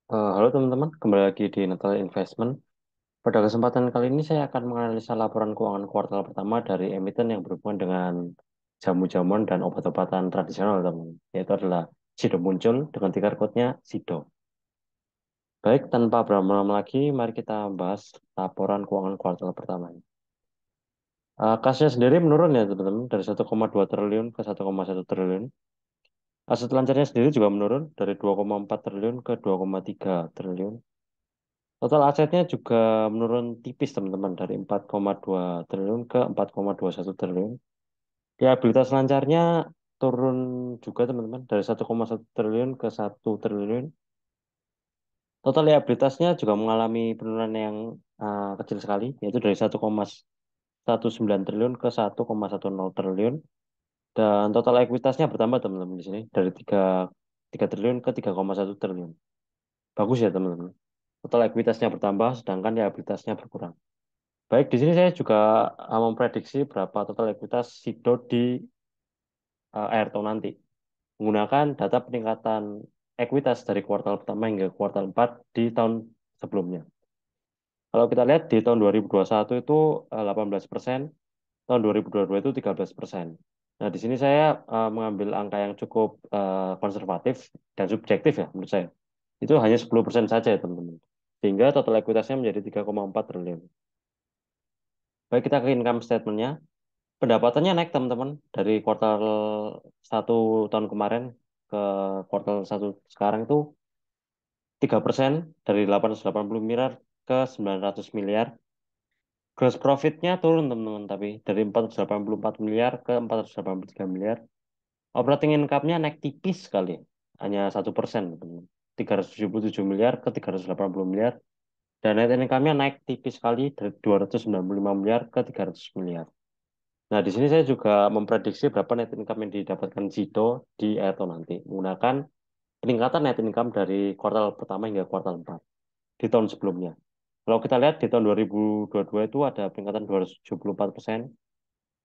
Halo teman-teman, kembali lagi di Natal Investment. Pada kesempatan kali ini saya akan menganalisa laporan keuangan kuartal pertama dari emiten yang berhubungan dengan jamu-jamuan dan obat-obatan tradisional, teman. Yaitu adalah Sido muncul dengan ticker code-nya Sido. Baik, tanpa berlama-lama lagi, mari kita bahas laporan keuangan kuartal pertama ini. Kasnya sendiri menurun ya teman-teman, dari 1,2 triliun ke 1,1 triliun. Aset lancarnya sendiri juga menurun dari 2,4 triliun ke 2,3 triliun. Total asetnya juga menurun tipis teman-teman dari 4,2 triliun ke 4,21 triliun. Liabilitas lancarnya turun juga teman-teman dari 1,1 triliun ke 1 triliun. Total liabilitasnya juga mengalami penurunan yang kecil sekali yaitu dari 1,19 triliun ke 1,10 triliun dan total ekuitasnya bertambah teman-teman di sini dari tiga triliun ke 3,1 triliun. Bagus ya teman-teman. Total ekuitasnya bertambah sedangkan liabilitasnya berkurang. Baik, di sini saya juga memprediksi berapa total ekuitas Sido di akhir tahun nanti. Menggunakan data peningkatan ekuitas dari kuartal pertama hingga kuartal 4 di tahun sebelumnya. Kalau kita lihat di tahun 2021 itu 18%, tahun 2022 itu 13%. Nah, di sini saya mengambil angka yang cukup konservatif dan subjektif ya menurut saya. Itu hanya 10% saja ya teman-teman. Sehingga total ekuitasnya menjadi 3,4 triliun. Baik, kita ke income statement-nya. Pendapatannya naik teman-teman dari kuartal satu tahun kemarin ke kuartal satu sekarang itu 3% dari 880 miliar ke 900 miliar. Gross profit-nya turun teman-teman tapi dari 484 miliar ke 483 miliar. Operating income-nya naik tipis sekali, hanya 1%, teman-teman. 377 miliar ke 380 miliar. Dan net income-nya naik tipis sekali dari 295 miliar ke 300 miliar. Nah, di sini saya juga memprediksi berapa net income yang didapatkan Jido di akhir tahun nanti menggunakan peningkatan net income dari kuartal pertama hingga kuartal 4 di tahun sebelumnya. Kalau kita lihat di tahun 2022 itu ada peningkatan 274%,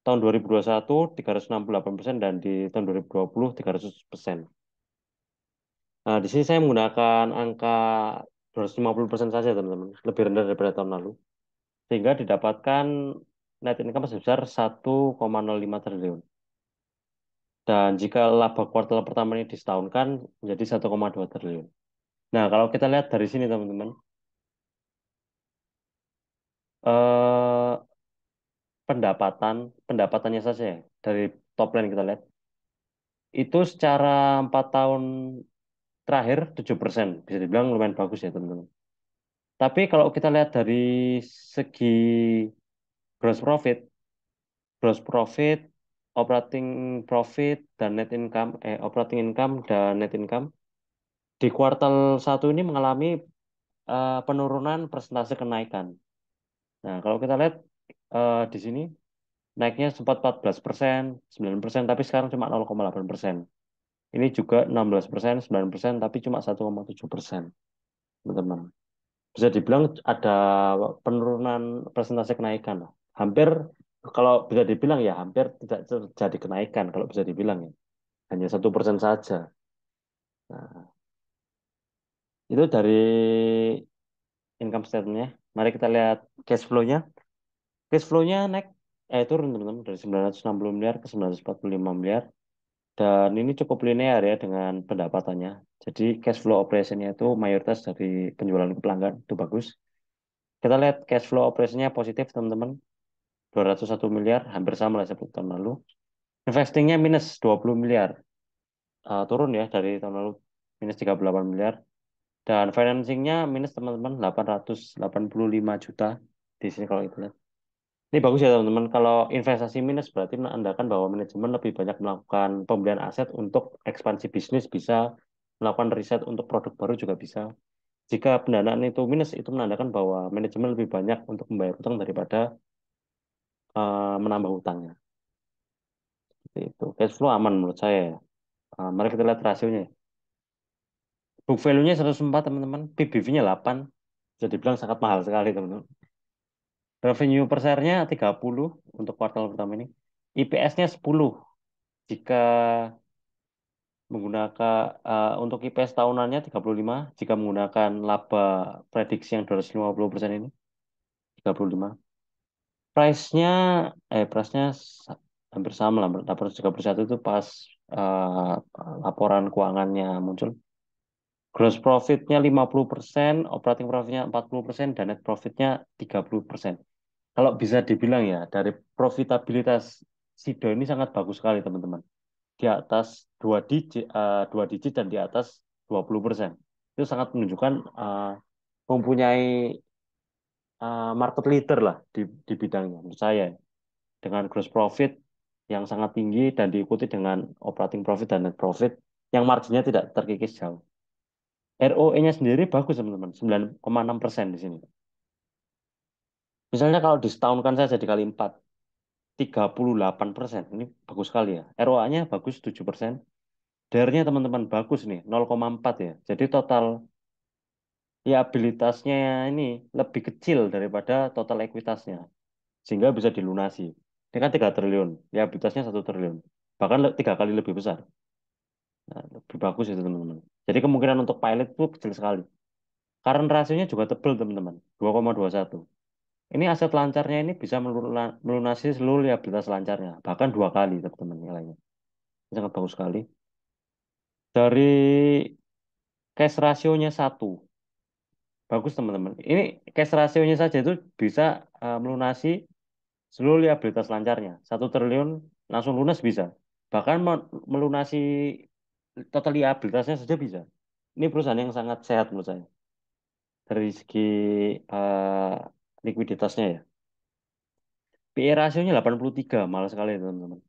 tahun 2021 368% dan di tahun 2020 300%. Nah, di sini saya menggunakan angka 250% saja, teman-teman, lebih rendah daripada tahun lalu, sehingga didapatkan net income sebesar 1,05 triliun. Dan jika laba kuartal pertama ini disetahunkan menjadi 1,2 triliun. Nah, kalau kita lihat dari sini teman-teman, eh, pendapatannya saja ya, dari top line kita lihat, itu secara 4 tahun terakhir 7%. Bisa dibilang lumayan bagus ya teman-teman. Tapi kalau kita lihat dari segi gross profit, gross profit, operating profit, dan net income, operating income dan net income, di kuartal satu ini mengalami penurunan persentase kenaikan. Nah, kalau kita lihat di sini naiknya sempat 14%, 9%, tapi sekarang cuma 0,8%. Ini juga 16%, 9%, tapi cuma 1,7%, teman-teman. Bisa dibilang ada penurunan persentase kenaikan. Hampir, kalau bisa dibilang ya, hampir tidak terjadi kenaikan, kalau bisa dibilang ya. Hanya 1% saja. Nah, itu dari income statement-nya. Mari kita lihat cash flow-nya. Cash flow-nya naik, turun teman-teman dari 960 miliar ke 945 miliar. Dan ini cukup linear ya dengan pendapatannya. Jadi cash flow operation-nya itu mayoritas dari penjualan ke pelanggan, itu bagus. Kita lihat cash flow operation-nya positif teman-teman, 201 miliar, hampir sama lah seperti tahun lalu. Investingnya minus 20 miliar, turun ya dari tahun lalu, minus 38 miliar. Dan financingnya minus teman-teman, 885 juta di sini kalau itu lihat. Ini bagus ya teman-teman. Kalau investasi minus berarti menandakan bahwa manajemen lebih banyak melakukan pembelian aset untuk ekspansi bisnis, bisa melakukan riset untuk produk baru juga bisa. Jika pendanaan itu minus, itu menandakan bahwa manajemen lebih banyak untuk membayar utang daripada menambah utangnya. Seperti itu. Cash flow aman menurut saya ya. Mari kita lihat rasionya. Book value-nya 104 teman-teman. PBV-nya 8. Bisa dibilang sangat mahal sekali teman-teman. Revenue per share-nya 30 untuk kuartal pertama ini. IPS-nya 10. Jika menggunakan untuk IPS tahunannya 35 jika menggunakan laba prediksi yang 250% ini 35. Price-nya price-nya hampir sama lah 831 itu pas eh, laporan keuangannya muncul. Gross profit-nya 50%, operating profit-nya 40% dan net profit-nya 30%. Kalau bisa dibilang ya dari profitabilitas Sido ini sangat bagus sekali teman-teman. Di atas dua digit dan di atas 20%. Itu sangat menunjukkan mempunyai market leader lah di bidangnya menurut saya dengan gross profit yang sangat tinggi dan diikuti dengan operating profit dan net profit yang marginnya tidak terkikis jauh. ROE-nya sendiri bagus teman-teman, 9,6% di sini. Misalnya kalau disetahunkan saja dikali 4, 38%. Ini bagus sekali ya. ROA-nya bagus 7%. DER-nya teman-teman bagus nih, 0,4 ya. Jadi total liabilitasnya ini lebih kecil daripada total ekuitasnya. Sehingga bisa dilunasi. Ini kan 3 triliun, liabilitasnya 1 triliun. Bahkan 3 kali lebih besar. Nah, lebih bagus itu teman-teman. Jadi kemungkinan untuk pilot itu kecil sekali. Current rasionya juga tebal teman-teman, 2,21. Ini aset lancarnya ini bisa melunasi seluruh liabilitas lancarnya. Bahkan 2 kali teman-teman nilainya. Ini sangat bagus sekali. Dari cash rasionya 1. Bagus teman-teman. Ini cash rasionya saja itu bisa melunasi seluruh liabilitas lancarnya. 1 triliun langsung lunas bisa. Bahkan melunasi total liabilitasnya saja bisa. Ini perusahaan yang sangat sehat menurut saya. Dari segi eh, likuiditasnya ya. PE rasionya 83, malah sekali teman-teman.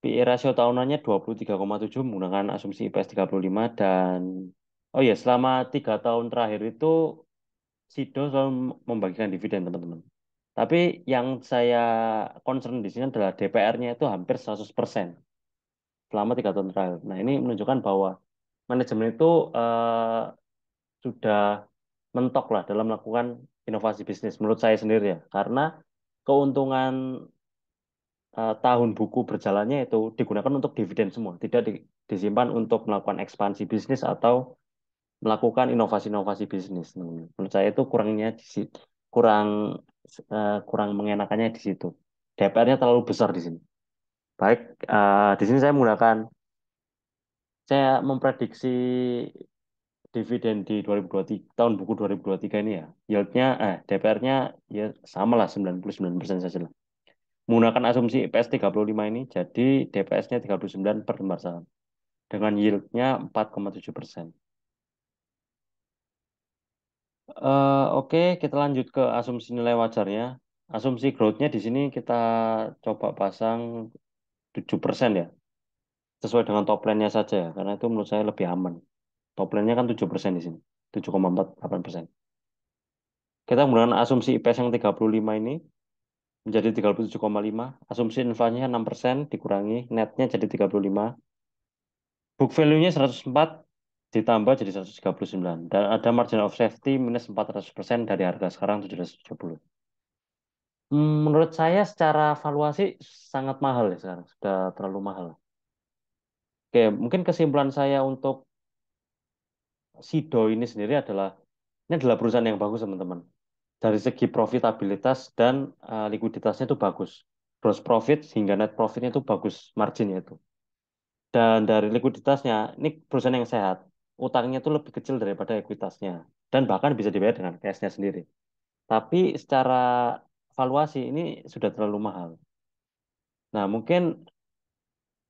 PE rasio tahunannya 23,7 menggunakan asumsi IPS 35 dan oh ya selama 3 tahun terakhir itu Sido selalu membagikan dividen teman-teman. Tapi yang saya concern di sini adalah DPR-nya itu hampir 100% selama 3 tahun terakhir. Nah ini menunjukkan bahwa manajemen itu sudah mentok lah dalam melakukan inovasi bisnis menurut saya sendiri ya. Karena keuntungan tahun buku berjalannya itu digunakan untuk dividen semua, tidak disimpan untuk melakukan ekspansi bisnis atau melakukan inovasi-inovasi bisnis. Menurut saya itu kurang kurang mengenakannya di situ. DPR-nya terlalu besar di sini. Baik, di sini saya memprediksi dividen di 2023 tahun buku 2023 ini ya. Yieldnya DPR-nya ya sama lah 99% saja lah. Menggunakan asumsi IPS 35 ini, jadi DPS-nya 39 per lembar saham. Dengan yield-nya 4,7%. Oke, kita lanjut ke asumsi nilai wajarnya. Asumsi growth-nya di sini kita coba pasang 7% ya. Sesuai dengan top line-nya saja ya, karena itu menurut saya lebih aman. Top line-nya kan 7% di sini. 7,48%. Kita menggunakan asumsi IPS yang 35 ini menjadi 37,5. Asumsi inflasinya 6% dikurangi netnya jadi 35. Book value-nya 104 ditambah jadi 139. Dan ada margin of safety minus 400% dari harga sekarang 770. Menurut saya secara valuasi sangat mahal ya sekarang. Sudah terlalu mahal. Oke, mungkin kesimpulan saya untuk Sido ini sendiri adalah ini adalah perusahaan yang bagus teman-teman. Dari segi profitabilitas dan likuiditasnya itu bagus. Gross profit hingga net profitnya itu bagus marginnya itu. Dan dari likuiditasnya, ini perusahaan yang sehat. Utangnya itu lebih kecil daripada ekuitasnya. Dan bahkan bisa dibayar dengan cash-nya sendiri. Tapi secara valuasi ini sudah terlalu mahal. Nah, mungkin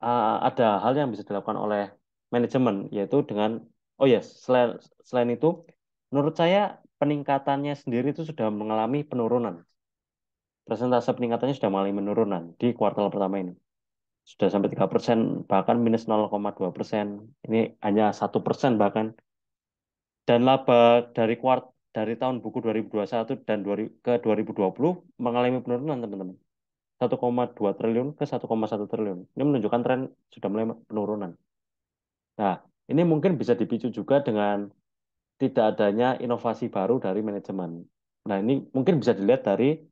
ada hal yang bisa dilakukan oleh manajemen, yaitu dengan, oh ya, selain itu, menurut saya peningkatannya sendiri itu sudah mengalami penurunan. Persentase peningkatannya sudah mengalami penurunan di kuartal pertama ini. Sudah sampai 3%, bahkan minus 0,2%. Ini hanya 1% bahkan. Dan laba dari tahun buku 2021 dan ke 2020 mengalami penurunan, teman-teman. 1,2 triliun ke 1,1 triliun. Ini menunjukkan tren sudah mulai penurunan. Nah, ini mungkin bisa dipicu juga dengan tidak adanya inovasi baru dari manajemen. Nah, ini mungkin bisa dilihat dari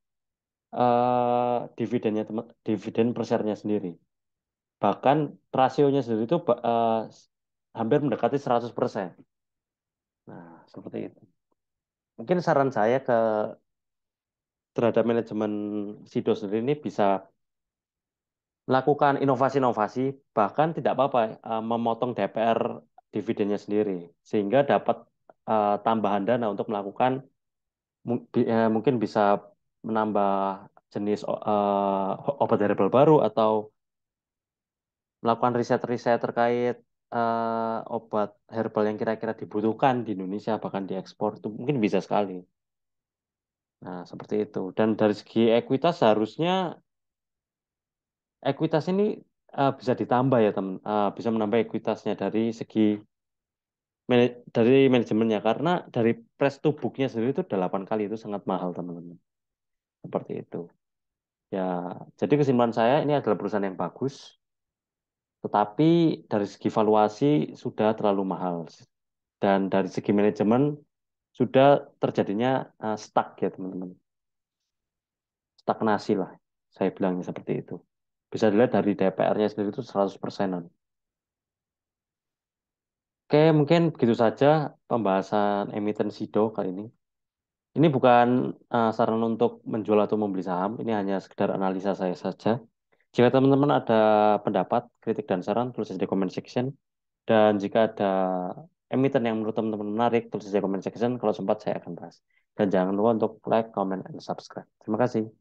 dividennya, dividen per share-nya sendiri. Bahkan rasionya sendiri itu hampir mendekati 100%. Nah, seperti itu. Mungkin saran saya terhadap manajemen Sido sendiri ini bisa melakukan inovasi-inovasi, bahkan tidak apa-apa memotong DPR dividennya sendiri, sehingga dapat tambahan dana untuk melakukan mungkin bisa menambah jenis obat herbal baru atau melakukan riset-riset terkait obat herbal yang kira-kira dibutuhkan di Indonesia bahkan diekspor itu mungkin bisa sekali. Nah, seperti itu. Dan dari segi ekuitas seharusnya ekuitas ini bisa ditambah ya teman. Bisa menambah ekuitasnya dari segi dari manajemennya karena dari press to booknya sendiri itu 8 kali itu sangat mahal teman-teman. Seperti itu. Ya, jadi kesimpulan saya ini adalah perusahaan yang bagus, tetapi dari segi valuasi sudah terlalu mahal. Dan dari segi manajemen sudah terjadinya stuck ya teman-teman. Stagnasi lah. Saya bilangnya seperti itu. Bisa dilihat dari DPR-nya sendiri itu 100%-an. Oke, mungkin begitu saja pembahasan emiten SIDO kali ini. Ini bukan saran untuk menjual atau membeli saham, ini hanya sekedar analisa saya saja. Jika teman-teman ada pendapat, kritik, dan saran, tulis saja di comment section. Dan jika ada emiten yang menurut teman-teman menarik, tulis saja di comment section. Kalau sempat, saya akan bahas. Dan jangan lupa untuk like, comment, and subscribe. Terima kasih.